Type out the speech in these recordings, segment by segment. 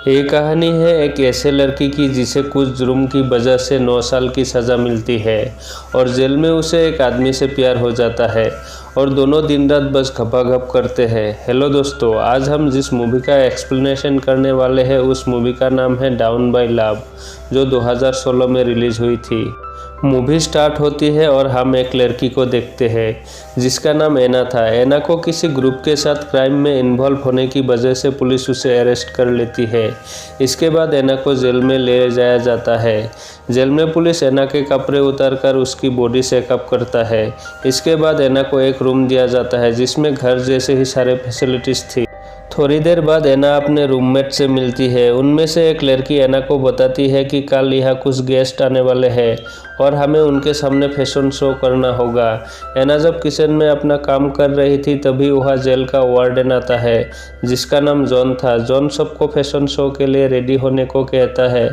ये कहानी है एक ऐसे लड़की की जिसे कुछ जुर्म की वजह से 9 साल की सज़ा मिलती है और जेल में उसे एक आदमी से प्यार हो जाता है और दोनों दिन रात बस घपाघप करते हैं। हेलो दोस्तों, आज हम जिस मूवी का एक्सप्लेनेशन करने वाले हैं उस मूवी का नाम है डाउन बाय लव, जो 2016 में रिलीज़ हुई थी। मूवी स्टार्ट होती है और हम एक लड़की को देखते हैं जिसका नाम एना था। एना को किसी ग्रुप के साथ क्राइम में इन्वॉल्व होने की वजह से पुलिस उसे अरेस्ट कर लेती है। इसके बाद एना को जेल में ले जाया जाता है। जेल में पुलिस एना के कपड़े उतारकर उसकी बॉडी चेकअप करता है। इसके बाद एना को एक रूम दिया जाता है जिसमें घर जैसे ही सारे फैसिलिटीज़ थी। थोड़ी देर बाद एना अपने रूममेट से मिलती है। उनमें से एक लड़की एना को बताती है कि कल यहाँ कुछ गेस्ट आने वाले हैं और हमें उनके सामने फैशन शो करना होगा। एना जब किचन में अपना काम कर रही थी तभी वहाँ जेल का वार्डन आता है जिसका नाम जॉन था। जॉन सबको फैशन शो के लिए रेडी होने को कहता है।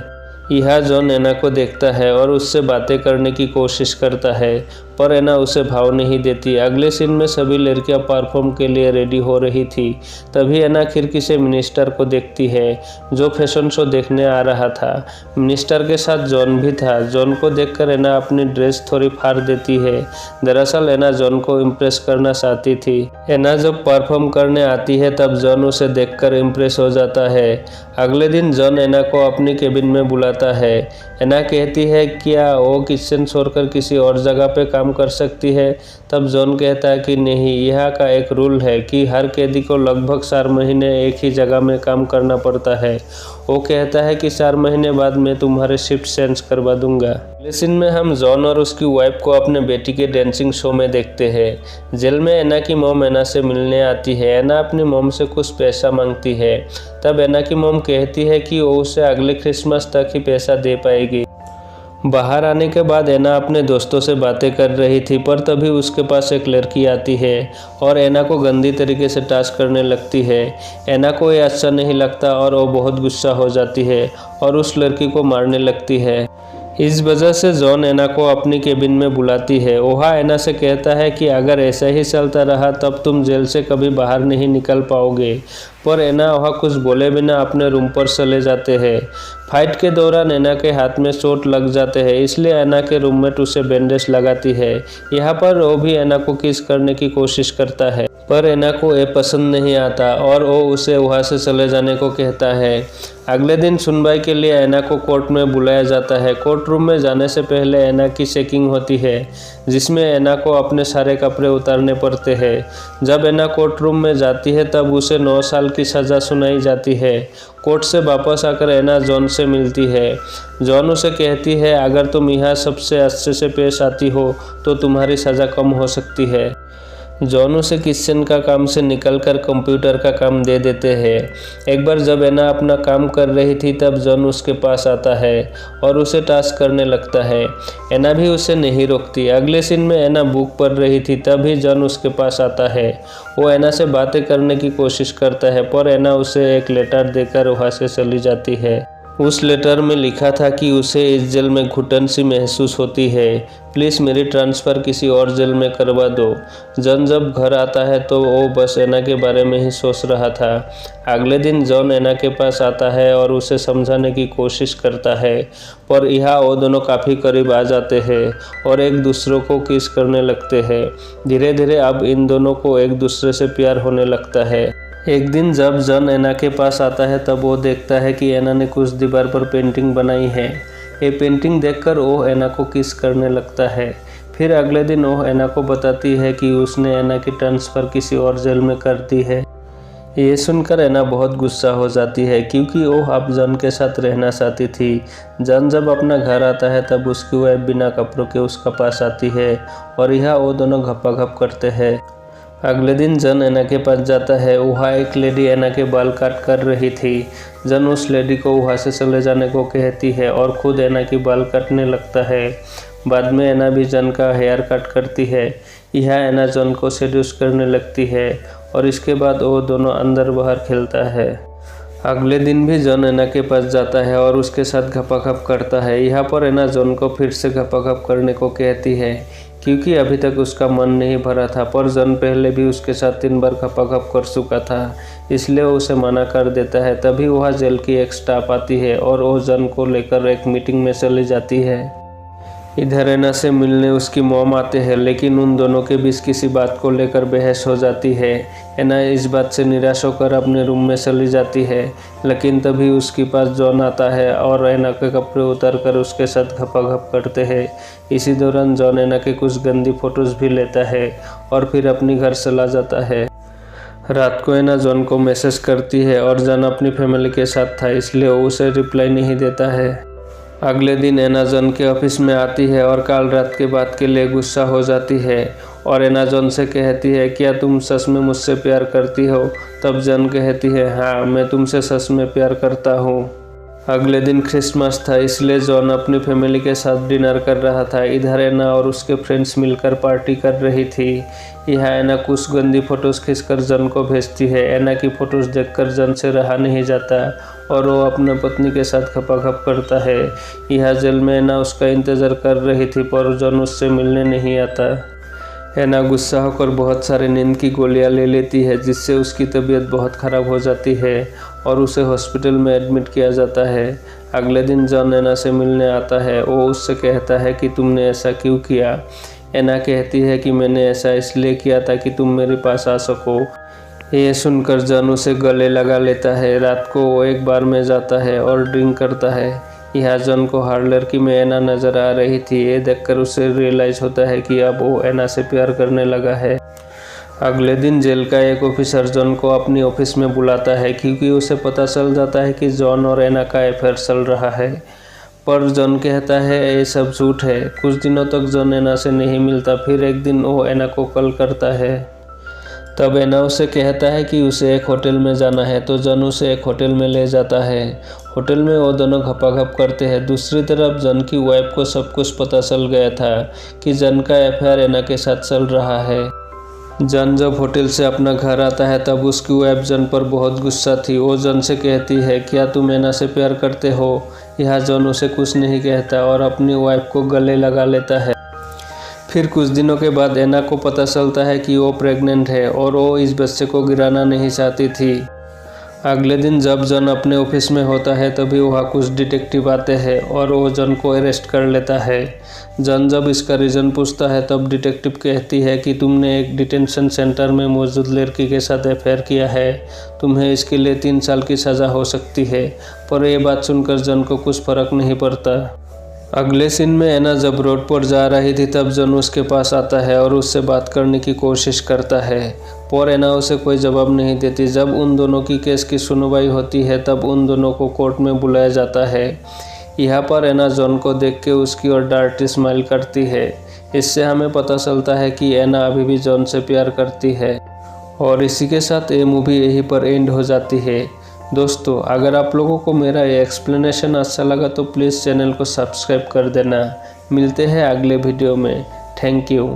यह जॉन एना को देखता है और उससे बातें करने की कोशिश करता है, पर एना उसे भाव नहीं देती। अगले सीन में सभी लड़कियां परफॉर्म के लिए रेडी हो रही थी। तभी एना खिड़की से मिनिस्टर को देखती है जो फैशन शो देखने आ रहा था। मिनिस्टर के साथ जॉन भी था। जॉन को देखकर एना अपनी ड्रेस थोड़ी फाड़ देती है। दरअसल एना जॉन को इम्प्रेस करना चाहती थी। एना जब परफॉर्म करने आती है तब जॉन उसे देखकर इम्प्रेस हो जाता है। अगले दिन जॉन एना को अपनी केबिन में बुलाता है। एना कहती है क्या वो किचन छोड़कर किसी और जगह पे काम कर सकती है। तब जॉन कहता है कि नहीं, यहाँ का एक रूल है कि हर कैदी को लगभग 4 महीने एक ही जगह में काम करना पड़ता है। वो कहता है कि 4 महीने बाद मैं तुम्हारे शिफ्ट चेंज करवा दूंगा। अगले सीन में हम जॉन और उसकी वाइफ को अपने बेटी के डांसिंग शो में देखते हैं। जेल में एना की मॉम एना से मिलने आती है। एना अपनी मॉम से कुछ पैसा मांगती है। तब एना की मॉम कहती है कि वो उसे अगले क्रिसमस तक ही पैसा दे पाएगी। बाहर आने के बाद एना अपने दोस्तों से बातें कर रही थी, पर तभी उसके पास एक लड़की आती है और एना को गंदी तरीके से टच करने लगती है। एना को ये अच्छा नहीं लगता और वो बहुत गुस्सा हो जाती है और उस लड़की को मारने लगती है। इस वजह से जॉन एना को अपनी केबिन में बुलाती है। वहाँ एना से कहता है कि अगर ऐसा ही चलता रहा तब तुम जेल से कभी बाहर नहीं निकल पाओगे। पर एना वहाँ कुछ बोले बिना अपने रूम पर चले जाते हैं। फाइट के दौरान एना के हाथ में चोट लग जाते हैं, इसलिए एना के रूममेट उसे बैंडेज लगाती है। यहाँ पर वो भी एना को किस करने की कोशिश करता है, पर एना को ये पसंद नहीं आता और वो उसे वहाँ से चले जाने को कहता है। अगले दिन सुनवाई के लिए एना को कोर्ट में बुलाया जाता है। कोर्ट रूम में जाने से पहले एना की चेकिंग होती है जिसमें एना को अपने सारे कपड़े उतारने पड़ते हैं। जब एना कोर्ट रूम में जाती है तब उसे 9 साल की सज़ा सुनाई जाती है। कोर्ट से वापस आकर एना जॉन से मिलती है। जॉन उसे कहती है अगर तुम यहाँ सबसे अच्छे से पेश आती हो तो तुम्हारी सज़ा कम हो सकती है। जॉन उसे किचन का काम से निकलकर कंप्यूटर का काम दे देते हैं। एक बार जब एना अपना काम कर रही थी तब जॉन उसके पास आता है और उसे टास्क करने लगता है। एना भी उसे नहीं रोकती। अगले सीन में एना बुक पढ़ रही थी तभी जॉन उसके पास आता है। वो एना से बातें करने की कोशिश करता है, पर एना उसे एक लेटर देकर वहाँ से चली जाती है। उस लेटर में लिखा था कि उसे इस जेल में घुटन सी महसूस होती है, प्लीज़ मेरी ट्रांसफ़र किसी और जेल में करवा दो। जॉन जब घर आता है तो वो बस एना के बारे में ही सोच रहा था। अगले दिन जॉन एना के पास आता है और उसे समझाने की कोशिश करता है, पर यहाँ वो दोनों काफ़ी करीब आ जाते हैं और एक दूसरे को किस करने लगते हैं। धीरे धीरे अब इन दोनों को एक दूसरे से प्यार होने लगता है। एक दिन जब जॉन एना के पास आता है तब वो देखता है कि एना ने कुछ दीवार पर पेंटिंग बनाई है। ये पेंटिंग देखकर वो एना को किस करने लगता है। फिर अगले दिन वो एना को बताती है कि उसने एना की ट्रांसफ़र किसी और जेल में कर दी है। ये सुनकर एना बहुत गुस्सा हो जाती है क्योंकि वो अब जॉन के साथ रहना चाहती थी। जॉन जब अपना घर आता है तब उसकी वाइफ बिना कपड़ों के उसका पास आती है और यहाँ वो दोनों घपाघप करते हैं। अगले दिन जॉन एना के पास जाता है। वहाँ एक लेडी एना के बाल काट कर रही थी। जॉन उस लेडी को वहाँ से चले जाने को कहती है और खुद एना की बाल काटने लगता है। बाद में एना भी जॉन का हेयर कट करती है। यह एना जॉन को सेड्यूस करने लगती है और इसके बाद वो दोनों अंदर बाहर खेलता है। अगले दिन भी जॉन एना के पास जाता है और उसके साथ घपाघप करता है। यहाँ पर एना जॉन को फिर से घपाघप करने को कहती है क्योंकि अभी तक उसका मन नहीं भरा था, पर जन पहले भी उसके साथ 3 बार खपाखप कर चुका था, इसलिए वो उसे मना कर देता है। तभी वहाँ जेल की एक स्टाफ आती है और वो जन को लेकर एक मीटिंग में चली जाती है। इधर एना से मिलने उसकी मॉम आते हैं, लेकिन उन दोनों के बीच किसी बात को लेकर बहस हो जाती है। एना इस बात से निराश होकर अपने रूम में चली जाती है, लेकिन तभी उसके पास जॉन आता है और एना के कपड़े उतार कर उसके साथ घपाघप करते हैं। इसी दौरान जॉन एना के कुछ गंदी फोटोज भी लेता है और फिर अपनी घर चला जाता है। रात को एना जॉन को मैसेज करती है और जॉन अपनी फैमिली के साथ था, इसलिए वो उसे रिप्लाई नहीं देता है। अगले दिन एना जॉन के ऑफिस में आती है और कल रात के बात के लिए गुस्सा हो जाती है और एना जॉन से कहती है, क्या तुम सच में मुझसे प्यार करती हो? तब जॉन कहती है, हाँ, मैं तुमसे सच में प्यार करता हूँ। अगले दिन क्रिसमस था, इसलिए जॉन अपनी फैमिली के साथ डिनर कर रहा था। इधर एना और उसके फ्रेंड्स मिलकर पार्टी कर रही थी। यहाँ एना कुछ गंदी फोटोज़ खींचकर जॉन को भेजती है। एना की फ़ोटोज़ देखकर जॉन से रहा नहीं जाता और वो अपने पत्नी के साथ खपाखप करता है। यहाँ जेल में एना उसका इंतज़ार कर रही थी, पर जॉन उससे मिलने नहीं आता। एना गुस्सा होकर बहुत सारे नींद की गोलियां ले लेती है, जिससे उसकी तबीयत बहुत ख़राब हो जाती है और उसे हॉस्पिटल में एडमिट किया जाता है। अगले दिन जॉन एना से मिलने आता है। वो उससे कहता है कि तुमने ऐसा क्यों किया? एना कहती है कि मैंने ऐसा इसलिए किया था कि तुम मेरे पास आ सको। ये सुनकर जॉन उसे गले लगा लेता है। रात को वो एक बार में जाता है और ड्रिंक करता है। यहाँ जॉन को हर लड़की में एना नज़र आ रही थी। ये देखकर उसे रियलाइज़ होता है कि अब वो एना से प्यार करने लगा है। अगले दिन जेल का एक ऑफिसर जॉन को अपनी ऑफिस में बुलाता है, क्योंकि उसे पता चल जाता है कि जॉन और एना का अफेयर चल रहा है। पर जॉन कहता है ये सब झूठ है। कुछ दिनों तक जॉन एना से नहीं मिलता। फिर एक दिन वो एना को कॉल करता है। तब एना उसे कहता है कि उसे एक होटल में जाना है, तो जॉन उसे एक होटल में ले जाता है। होटल में वो दोनों घपाघप करते हैं। दूसरी तरफ जॉन की वाइफ को सब कुछ पता चल गया था कि जॉन का अफेयर एना के साथ चल रहा है। जॉन जब होटल से अपना घर आता है, तब उसकी वाइफ जॉन पर बहुत गुस्सा थी। वो जॉन से कहती है, क्या तुम एना से प्यार करते हो? यहाँ जॉन उसे कुछ नहीं कहता और अपनी वाइफ को गले लगा लेता है। फिर कुछ दिनों के बाद एना को पता चलता है कि वो प्रेग्नेंट है और वो इस बच्चे को गिराना नहीं चाहती थी। अगले दिन जब जॉन अपने ऑफिस में होता है, तभी वहाँ कुछ डिटेक्टिव आते हैं और वो जॉन को अरेस्ट कर लेता है। जॉन जब इसका रीज़न पूछता है, तब डिटेक्टिव कहती है कि तुमने एक डिटेंशन सेंटर में मौजूद लड़की के साथ अफेयर किया है, तुम्हें इसके लिए 3 साल की सज़ा हो सकती है। पर यह बात सुनकर जॉन को कुछ फ़र्क नहीं पड़ता। अगले सीन में एना जब रोड पर जा रही थी, तब जॉन उसके पास आता है और उससे बात करने की कोशिश करता है, पर एना उसे कोई जवाब नहीं देती। जब उन दोनों की केस की सुनवाई होती है, तब उन दोनों को कोर्ट में बुलाया जाता है। यहाँ पर एना जॉन को देख के उसकी ओर डार्टी स्माइल करती है। इससे हमें पता चलता है कि एना अभी भी जॉन से प्यार करती है। और इसी के साथ ये मूवी यहीं पर एंड हो जाती है। दोस्तों, अगर आप लोगों को मेरा ये एक्सप्लेनेशन अच्छा लगा तो प्लीज़ चैनल को सब्सक्राइब कर देना। मिलते हैं अगले वीडियो में। Thank you.